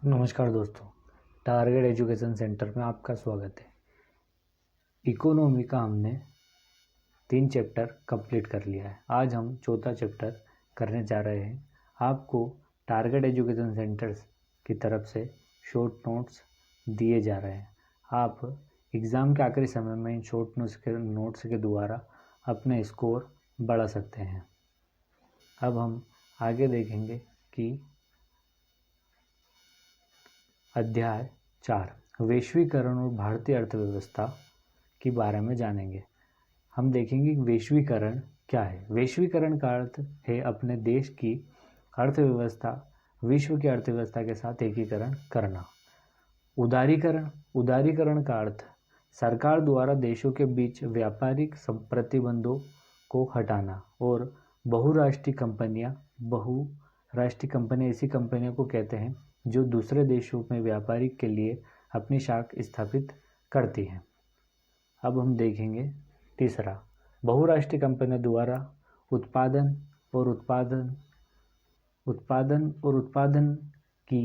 नमस्कार दोस्तों, target education centre में आपका स्वागत है। इकोनॉमी का हमने 3 चैप्टर कंप्लीट कर लिया है। आज हम चौथा चैप्टर करने जा रहे हैं। आपको टारगेट एजुकेशन सेंटर्स की तरफ से शॉर्ट नोट्स दिए जा रहे हैं। आप एग्ज़ाम के आखिरी समय में इन शॉर्ट नोट्स के द्वारा अपने स्कोर बढ़ा सकते हैं। अब हम आगे देखेंगे कि अध्याय 4 वैश्वीकरण और भारतीय अर्थव्यवस्था के बारे में जानेंगे। हम देखेंगे कि वैश्वीकरण क्या है। वैश्वीकरण का अर्थ है अपने देश की अर्थव्यवस्था विश्व की अर्थव्यवस्था के साथ एकीकरण करना। उदारीकरण का अर्थ सरकार द्वारा देशों के बीच व्यापारिक प्रतिबंधों को हटाना। और बहुराष्ट्रीय कंपनियां ऐसी कंपनियों को कहते हैं जो दूसरे देशों में व्यापारिक के लिए अपनी शाखा स्थापित करती हैं। अब हम देखेंगे तीसरा, बहुराष्ट्रीय कंपनियों द्वारा उत्पादन की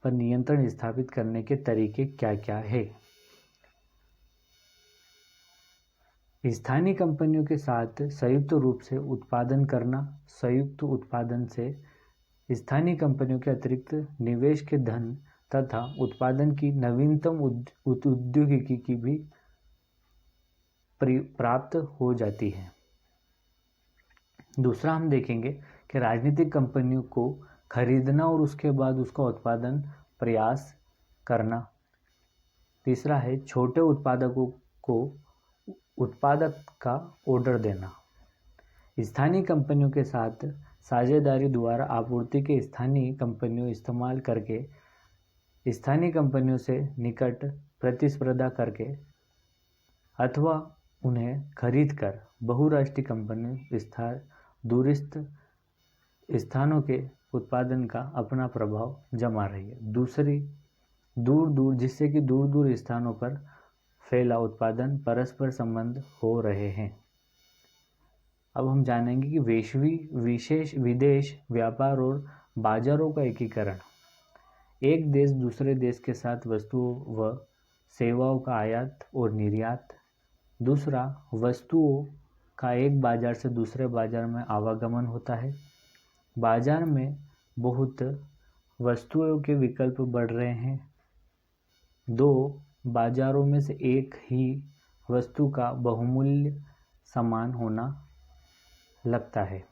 पर नियंत्रण स्थापित करने के तरीके क्या क्या है। स्थानीय कंपनियों के साथ संयुक्त रूप से उत्पादन करना। संयुक्त उत्पादन से स्थानीय कंपनियों के अतिरिक्त निवेश के धन तथा उत्पादन की नवीनतम औद्योगिकी की भी प्राप्त हो जाती है। दूसरा हम देखेंगे कि राजनीतिक कंपनियों को खरीदना और उसके बाद उसका उत्पादन प्रयास करना। तीसरा है छोटे उत्पादकों को उत्पादक का ऑर्डर देना। स्थानीय कंपनियों के साथ साझेदारी द्वारा आपूर्ति के स्थानीय कंपनियों इस्तेमाल करके स्थानीय कंपनियों से निकट प्रतिस्पर्धा करके अथवा उन्हें खरीदकर बहुराष्ट्रीय कंपनी दूरस्थ स्थानों के उत्पादन का अपना प्रभाव जमा रही है। जिससे कि दूर दूर स्थानों पर फैला उत्पादन परस्पर संबंध हो रहे हैं। अब हम जानेंगे कि विदेश व्यापार और बाजारों का एकीकरण। एक देश दूसरे देश के साथ वस्तुओं व सेवाओं का आयात और निर्यात। दूसरा, वस्तुओं का एक बाजार से दूसरे बाजार में आवागमन होता है। बाजार में बहुत वस्तुओं के विकल्प बढ़ रहे हैं। 2 बाजारों में से एक ही वस्तु का बहुमूल्य सामान होना लगता है।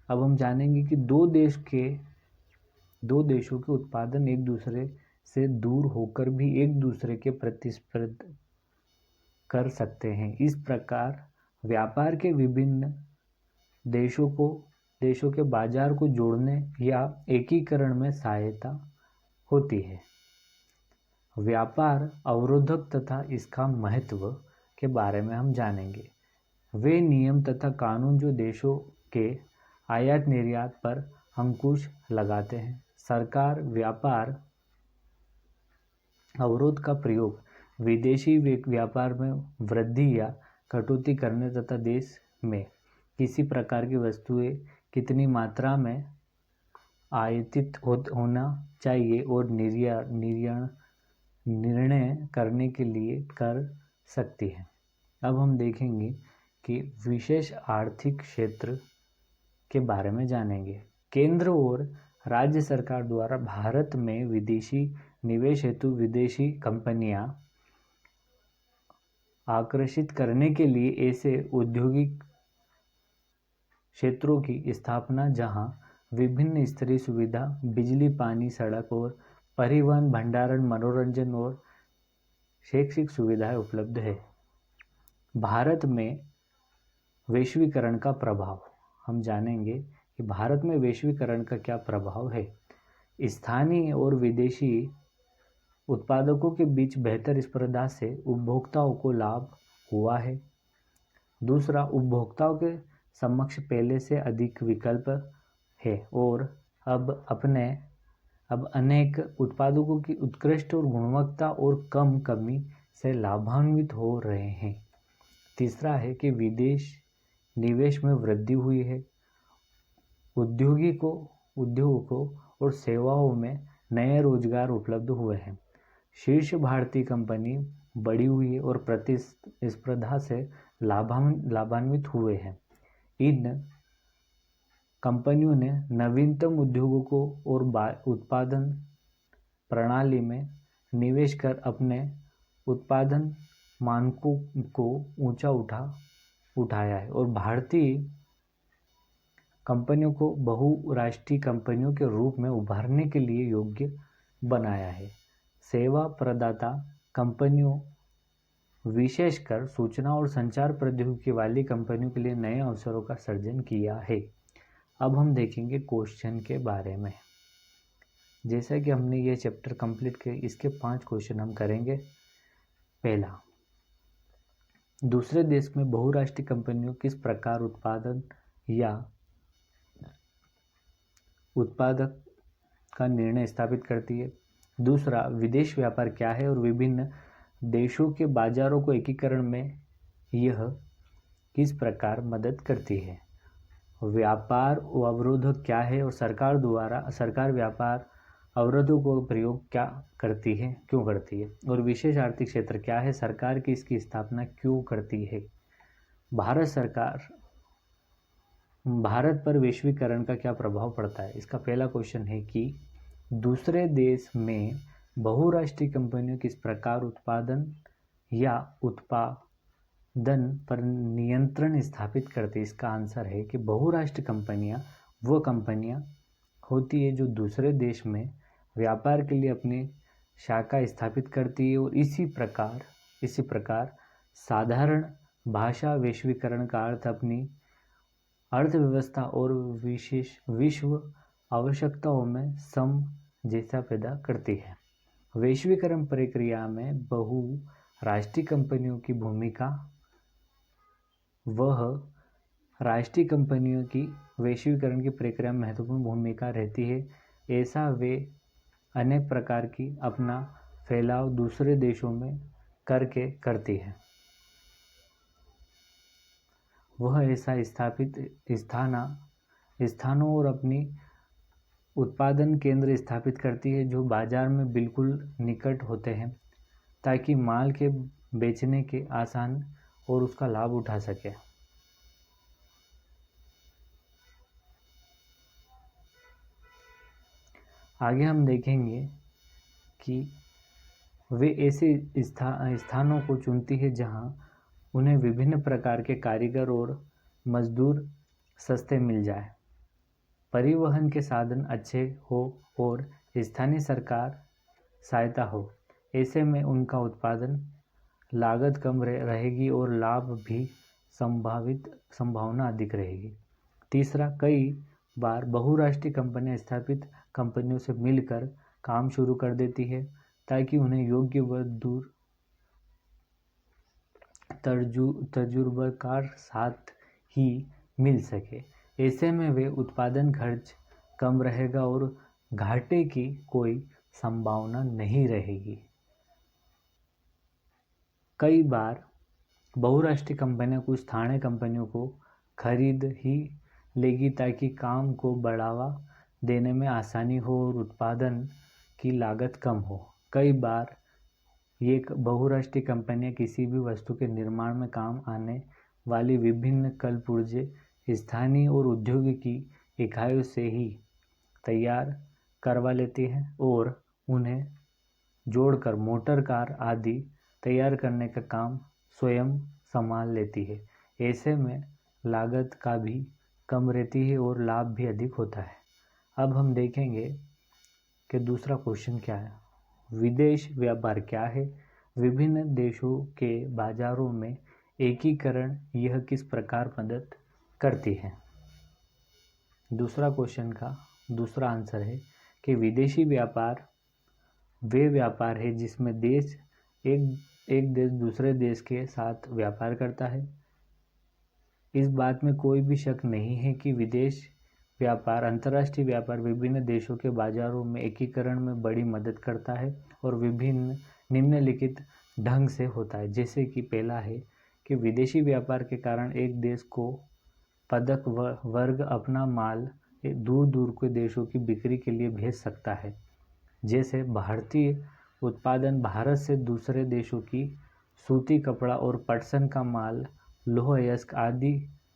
अब हम जानेंगे कि दो देशों के उत्पादन एक दूसरे से दूर होकर भी एक दूसरे के प्रतिस्पर्धा कर सकते हैं। इस प्रकार व्यापार के विभिन्न देशों के बाजार को जोड़ने या एकीकरण में सहायता होती है। व्यापार अवरोधक तथा इसका महत्व के बारे में हम जानेंगे। वे नियम तथा कानून जो देशों के आयात निर्यात पर अंकुश लगाते हैं। सरकार व्यापार अवरोध का प्रयोग विदेशी व्यापार में वृद्धि या कटौती करने तथा देश में किसी प्रकार की वस्तुएं कितनी मात्रा में आयातित होना चाहिए और निर्णय करने के लिए कर सकती है। अब हम देखेंगे कि विशेष आर्थिक क्षेत्र के बारे में जानेंगे। केंद्र और राज्य सरकार द्वारा भारत में विदेशी निवेश हेतु विदेशी कंपनियां आकर्षित करने के लिए ऐसे औद्योगिक क्षेत्रों की स्थापना जहां विभिन्न स्तरीय सुविधा, बिजली, पानी, सड़क और परिवहन, भंडारण, मनोरंजन और शैक्षिक सुविधाएं उपलब्ध है। भारत में वैश्वीकरण का प्रभाव। हम जानेंगे कि भारत में वैश्वीकरण का क्या प्रभाव है। स्थानीय और विदेशी उत्पादकों के बीच बेहतर स्पर्धा से उपभोक्ताओं को लाभ हुआ है। दूसरा, उपभोक्ताओं के समक्ष पहले से अधिक विकल्प है और अब अनेक उत्पादकों की उत्कृष्ट और गुणवत्ता और कम कमी से लाभान्वित हो रहे हैं। तीसरा है कि विदेश निवेश में वृद्धि हुई है। उद्योगों और सेवाओं में नए रोजगार उपलब्ध हुए हैं। शीर्ष भारतीय कंपनी बढ़ी हुई और प्रतिस्पर्धा से लाभान्वित हुए हैं। इन कंपनियों ने नवीनतम उद्योगों को और उत्पादन प्रणाली में निवेश कर अपने उत्पादन मानकों को ऊंचा उठाया है और भारतीय कंपनियों को बहुराष्ट्रीय कंपनियों के रूप में उभरने के लिए योग्य बनाया है। सेवा प्रदाता कंपनियों, विशेषकर सूचना और संचार प्रौद्योगिकी वाली कंपनियों के लिए नए अवसरों का सृजन किया है। अब हम देखेंगे क्वेश्चन के बारे में। जैसा कि हमने ये चैप्टर कंप्लीट किया, इसके 5 क्वेश्चन हम करेंगे। पहला, दूसरे देश में बहुराष्ट्रीय कंपनियों किस प्रकार उत्पादन या उत्पादक का निर्णय स्थापित करती है। दूसरा, विदेश व्यापार क्या है और विभिन्न देशों के बाजारों को एकीकरण में यह किस प्रकार मदद करती है। व्यापार अवरोध क्या है और सरकार व्यापार अवरोधों को प्रयोग क्या करती है, क्यों करती है। और विशेष आर्थिक क्षेत्र क्या है, सरकार की इसकी स्थापना क्यों करती है। भारत पर वैश्वीकरण का क्या प्रभाव पड़ता है। इसका पहला क्वेश्चन है कि दूसरे देश में बहुराष्ट्रीय कंपनियों किस प्रकार उत्पादन या उत्पादन पर नियंत्रण स्थापित करती है। इसका आंसर है कि बहुराष्ट्रीय कंपनियां वो कंपनियां होती है जो दूसरे देश में व्यापार के लिए अपनी शाखा स्थापित करती है और इसी प्रकार साधारण भाषा वैश्वीकरण का अर्थ अपनी अर्थव्यवस्था और विश्व आवश्यकताओं में समझौता पैदा करती है। वैश्वीकरण प्रक्रिया में बहुराष्ट्रीय कंपनियों की भूमिका राष्ट्रीय कंपनियों की वैश्वीकरण की प्रक्रिया में महत्वपूर्ण भूमिका रहती है। ऐसा वे अनेक प्रकार की अपना फैलाव दूसरे देशों में करती है। वह ऐसा स्थापित स्थानों और अपनी उत्पादन केंद्र स्थापित करती है जो बाजार में बिल्कुल निकट होते हैं ताकि माल के बेचने के आसान और उसका लाभ उठा सके। आगे हम देखेंगे कि वे ऐसे स्थानों को चुनती है जहां उन्हें विभिन्न प्रकार के कारीगर और मजदूर सस्ते मिल जाए, परिवहन के साधन अच्छे हो और स्थानीय सरकार सहायता हो। ऐसे में उनका उत्पादन लागत कम रहेगी और लाभ भी संभावना अधिक रहेगी। तीसरा, कई बार बहुराष्ट्रीय कंपनियां स्थापित कंपनियों से मिलकर काम शुरू कर देती है ताकि उन्हें योग्य व दूर तजुर्बेकार साथ ही मिल सके। ऐसे में वे उत्पादन खर्च कम रहेगा और घाटे की कोई संभावना नहीं रहेगी। कई बार बहुराष्ट्रीय कंपनियां कुछ स्थानीय कंपनियों को खरीद ही लेगी ताकि काम को बढ़ावा देने में आसानी हो और उत्पादन की लागत कम हो। कई बार ये बहुराष्ट्रीय कंपनियां किसी भी वस्तु के निर्माण में काम आने वाली विभिन्न कलपुर्जे स्थानीय और औद्योगिकी इकाइयों से ही तैयार करवा लेती हैं और उन्हें जोड़कर मोटर कार आदि तैयार करने का काम स्वयं संभाल लेती है। ऐसे में लागत का भी कम रहती है और लाभ भी अधिक होता है। अब हम देखेंगे कि दूसरा क्वेश्चन क्या है। विदेश व्यापार क्या है, विभिन्न देशों के बाजारों में एकीकरण यह किस प्रकार मदद करती है। दूसरा क्वेश्चन का दूसरा आंसर है कि विदेशी व्यापार वे व्यापार है जिसमें एक देश दूसरे देश के साथ व्यापार करता है। इस बात में कोई भी शक नहीं है कि विदेश व्यापार अंतर्राष्ट्रीय व्यापार विभिन्न देशों के बाजारों में एकीकरण में बड़ी मदद करता है और विभिन्न निम्नलिखित ढंग से होता है। जैसे कि पहला है कि विदेशी व्यापार के कारण एक देश को पदक वर्ग अपना माल दूर दूर के देशों की बिक्री के लिए भेज सकता है। जैसे भारतीय उत्पादन भारत से दूसरे देशों की सूती कपड़ा और पटसन का माल, लोह अयस्क आदि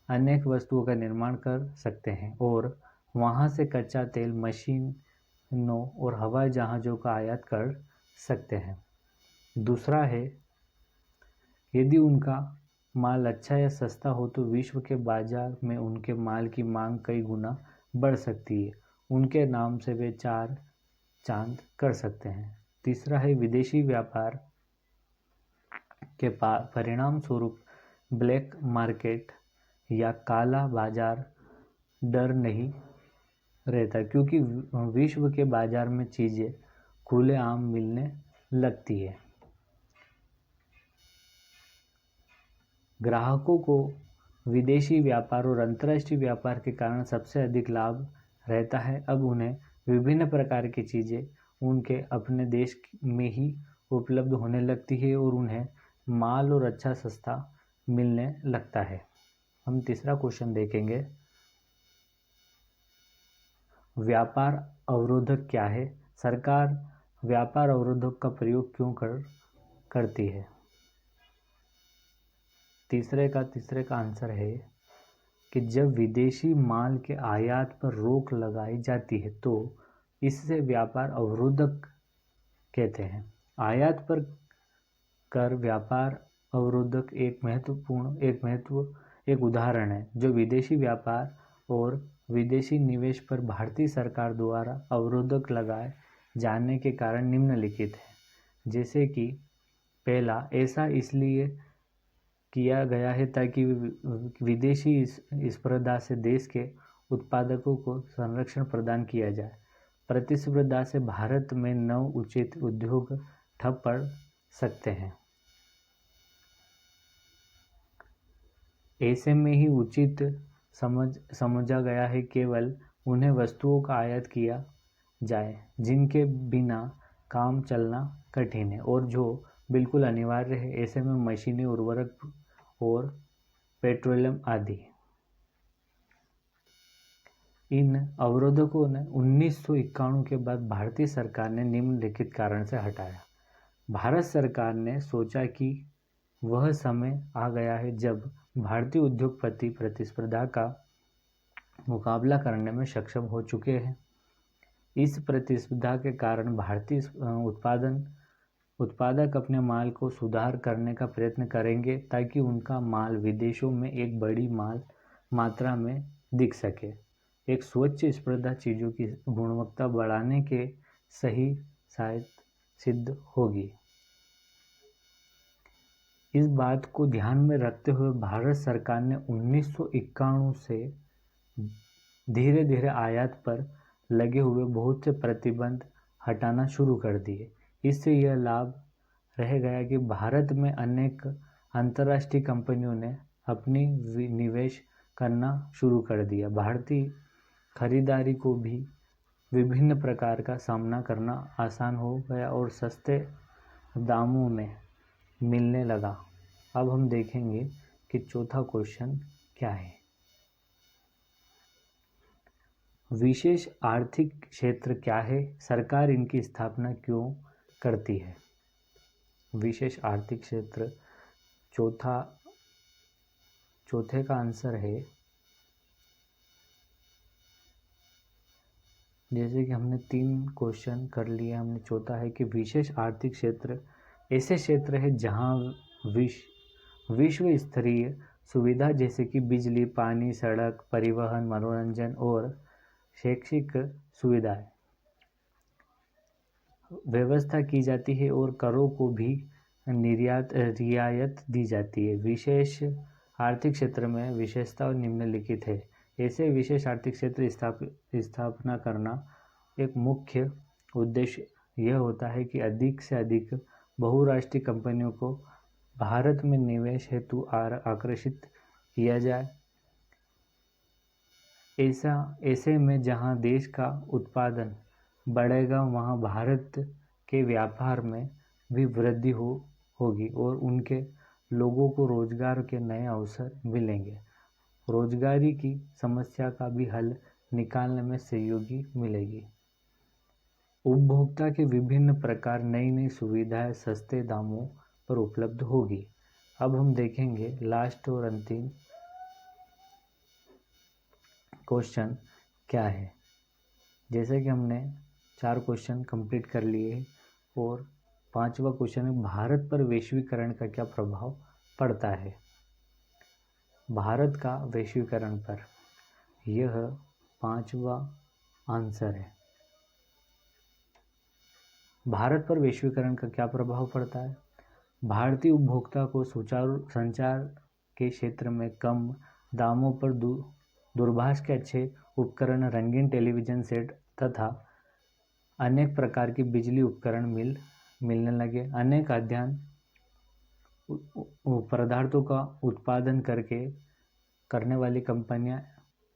अनेक वस्तुओं का निर्माण कर सकते हैं और वहां से कच्चा तेल, मशीनों और हवाई जहाज़ों का आयात कर सकते हैं। दूसरा है, यदि उनका माल अच्छा या सस्ता हो तो विश्व के बाजार में उनके माल की मांग कई गुना बढ़ सकती है। उनके नाम से वे चार चांद कर सकते हैं। तीसरा है, विदेशी व्यापार के परिणाम स्वरूप ब्लैक मार्केट या काला बाजार डर नहीं रहता, क्योंकि विश्व के बाजार में चीज़ें खुलेआम मिलने लगती है। ग्राहकों को विदेशी व्यापार और अंतर्राष्ट्रीय व्यापार के कारण सबसे अधिक लाभ रहता है। अब उन्हें विभिन्न प्रकार की चीज़ें उनके अपने देश में ही उपलब्ध होने लगती है और उन्हें माल और अच्छा सस्ता मिलने लगता है। हम तीसरा क्वेश्चन देखेंगे, व्यापार अवरोधक क्या है? सरकार व्यापार अवरोधक का प्रयोग क्यों करती है? तीसरे का आंसर है कि जब विदेशी माल के आयात पर रोक लगाई जाती है तो इससे व्यापार अवरोधक कहते हैं। आयात पर कर व्यापार अवरोधक एक उदाहरण है जो विदेशी व्यापार और विदेशी निवेश पर भारतीय सरकार द्वारा अवरोधक लगाए जाने के कारण निम्नलिखित है। जैसे कि पहला, ऐसा इसलिए किया गया है ताकि विदेशी स्पर्धा से देश के उत्पादकों को संरक्षण प्रदान किया जाए। प्रतिस्पर्धा से भारत में नव उचित उद्योग ठप पड़ सकते हैं। ऐसे में ही उचित समझा गया है केवल उन्हें वस्तुओं का आयात किया जाए जिनके बिना काम चलना कठिन है और जो बिल्कुल अनिवार्य है। ऐसे में मशीनें, उर्वरक और पेट्रोलियम आदि। इन अवरोधकों ने 1991 के बाद भारतीय सरकार ने निम्नलिखित कारण से हटाया। भारत सरकार ने सोचा कि वह समय आ गया है जब भारतीय उद्योगपति प्रतिस्पर्धा का मुकाबला करने में सक्षम हो चुके हैं। इस प्रतिस्पर्धा के कारण भारतीय उत्पादक अपने माल को सुधार करने का प्रयत्न करेंगे ताकि उनका माल विदेशों में एक बड़ी मात्रा में दिख सके। एक स्वच्छ स्पर्धा चीज़ों की गुणवत्ता बढ़ाने के सही शायद सिद्ध होगी। इस बात को ध्यान में रखते हुए भारत सरकार ने 1991 से धीरे धीरे आयात पर लगे हुए बहुत से प्रतिबंध हटाना शुरू कर दिए। इससे यह लाभ रह गया कि भारत में अनेक अंतर्राष्ट्रीय कंपनियों ने अपनी निवेश करना शुरू कर दिया। भारतीय खरीदारी को भी विभिन्न प्रकार का सामना करना आसान हो गया और सस्ते दामों में मिलने लगा। अब हम देखेंगे कि चौथा क्वेश्चन क्या है। विशेष आर्थिक क्षेत्र क्या है? सरकार इनकी स्थापना क्यों करती है? विशेष आर्थिक क्षेत्र चौथे का आंसर है, जैसे कि हमने 3 क्वेश्चन कर लिए, हमने चौथा है कि विशेष आर्थिक क्षेत्र ऐसे क्षेत्र है जहां विश्व स्तरीय सुविधा जैसे कि बिजली, पानी, सड़क, परिवहन, मनोरंजन और शैक्षिक सुविधाएं व्यवस्था की जाती है और करों को भी रियायत दी जाती है। विशेष आर्थिक क्षेत्र में विशेषता निम्नलिखित है। ऐसे विशेष आर्थिक क्षेत्र स्थापना करना एक मुख्य उद्देश्य यह होता है कि अधिक से अधिक बहुराष्ट्रीय कंपनियों को भारत में निवेश हेतु आकर्षित किया जाए। ऐसे में जहां देश का उत्पादन बढ़ेगा वहां भारत के व्यापार में भी वृद्धि होगी और उनके लोगों को रोजगार के नए अवसर मिलेंगे। रोजगारी की समस्या का भी हल निकालने में सहयोगी मिलेगी। उपभोक्ता के विभिन्न प्रकार नई नई सुविधाएं सस्ते दामों पर उपलब्ध होगी। अब हम देखेंगे लास्ट और अंतिम क्वेश्चन क्या है। जैसे कि हमने 4 क्वेश्चन कंप्लीट कर लिए और 5वां क्वेश्चन है भारत पर वैश्वीकरण का क्या प्रभाव पड़ता है। भारत का वैश्वीकरण पर, यह 5वां आंसर है। भारत पर वैश्वीकरण का क्या प्रभाव पड़ता है। भारतीय उपभोक्ता को सुचारू संचार के क्षेत्र में कम दामों पर दूरभाष के अच्छे उपकरण, रंगीन टेलीविज़न सेट तथा अनेक प्रकार के बिजली उपकरण मिलने लगे। अनेक खाद्यान्न पदार्थों का उत्पादन करने वाली कंपनियां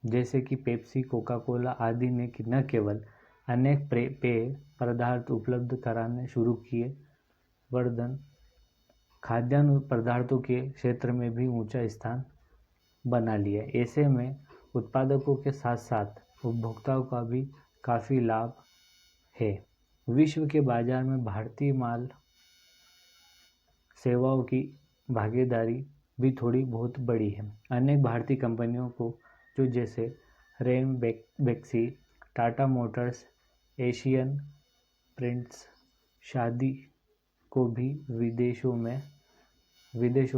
जैसे कि पेप्सी, कोका कोला आदि ने न केवल अनेक पेय पदार्थ उपलब्ध कराने शुरू किए, वर्धन खाद्यान्न पदार्थों के क्षेत्र में भी ऊंचा स्थान बना लिया। ऐसे में उत्पादकों के साथ साथ उपभोक्ताओं का भी काफ़ी लाभ है। विश्व के बाजार में भारतीय माल सेवाओं की भागीदारी भी थोड़ी बहुत बढ़ी है। अनेक भारतीय कंपनियों को जो जैसे Ranbaxy, Tata Motors, Asian Paints शादी को भी विदेशों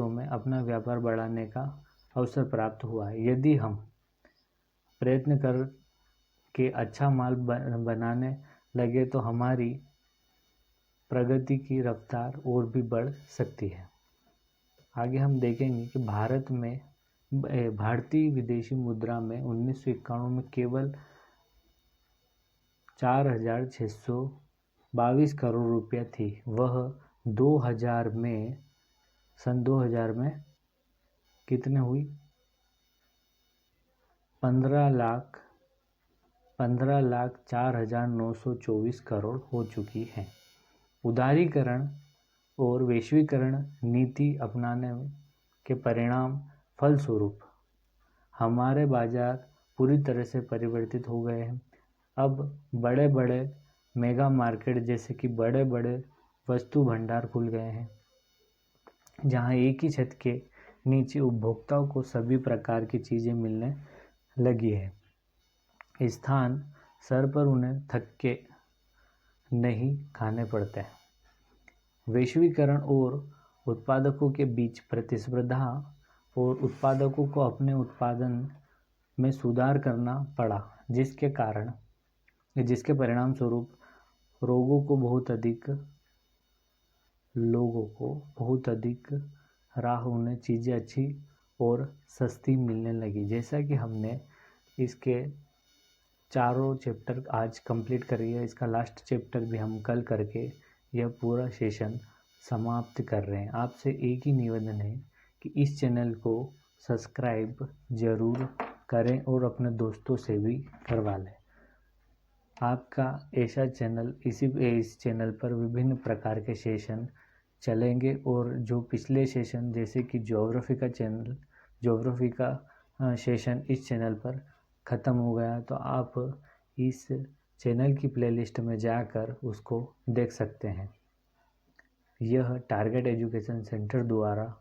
में अपना व्यापार बढ़ाने का अवसर प्राप्त हुआ है। यदि हम प्रयत्न कर के अच्छा माल बनाने लगे तो हमारी प्रगति की रफ्तार और भी बढ़ सकती है। आगे हम देखेंगे कि भारतीय विदेशी मुद्रा में 1991 में केवल 4,622 करोड़ रुपया थी। वह 2000 में सन 2000 में कितने हुई 15,04,924 करोड़ हो चुकी है। उदारीकरण और वैश्वीकरण नीति अपनाने के परिणाम फलस्वरूप हमारे बाजार पूरी तरह से परिवर्तित हो गए हैं। अब बड़े बड़े मेगा मार्केट जैसे कि बड़े बड़े वस्तु भंडार खुल गए हैं, जहां एक ही छत के नीचे उपभोक्ताओं को सभी प्रकार की चीज़ें मिलने लगी है। स्थान सर पर उन्हें थक्के नहीं खाने पड़ते हैं। वैश्वीकरण और उत्पादकों के बीच प्रतिस्पर्धा और उत्पादकों को अपने उत्पादन में सुधार करना पड़ा, जिसके परिणाम स्वरूप लोगों को बहुत अधिक राह उन्हें चीज़ें अच्छी और सस्ती मिलने लगी। जैसा कि हमने इसके चारों चैप्टर आज कंप्लीट करी है, इसका लास्ट चैप्टर भी हम कल करके यह पूरा सेशन समाप्त कर रहे हैं। आपसे एक ही निवेदन है कि इस चैनल को सब्सक्राइब ज़रूर करें और अपने दोस्तों से भी करवा लें। आपका ऐसा चैनल इस चैनल पर विभिन्न प्रकार के सेशन चलेंगे और जो पिछले सेशन जैसे कि ज्योग्राफी का सेशन इस चैनल पर ख़त्म हो गया, तो आप इस चैनल की प्लेलिस्ट में जाकर उसको देख सकते हैं। यह टारगेट एजुकेशन सेंटर द्वारा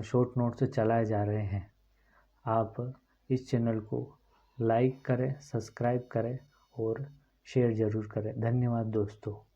शॉर्ट नोट से चलाए जा रहे हैं। आप इस चैनल को लाइक करें, सब्सक्राइब करें और शेयर ज़रूर करें। धन्यवाद दोस्तों।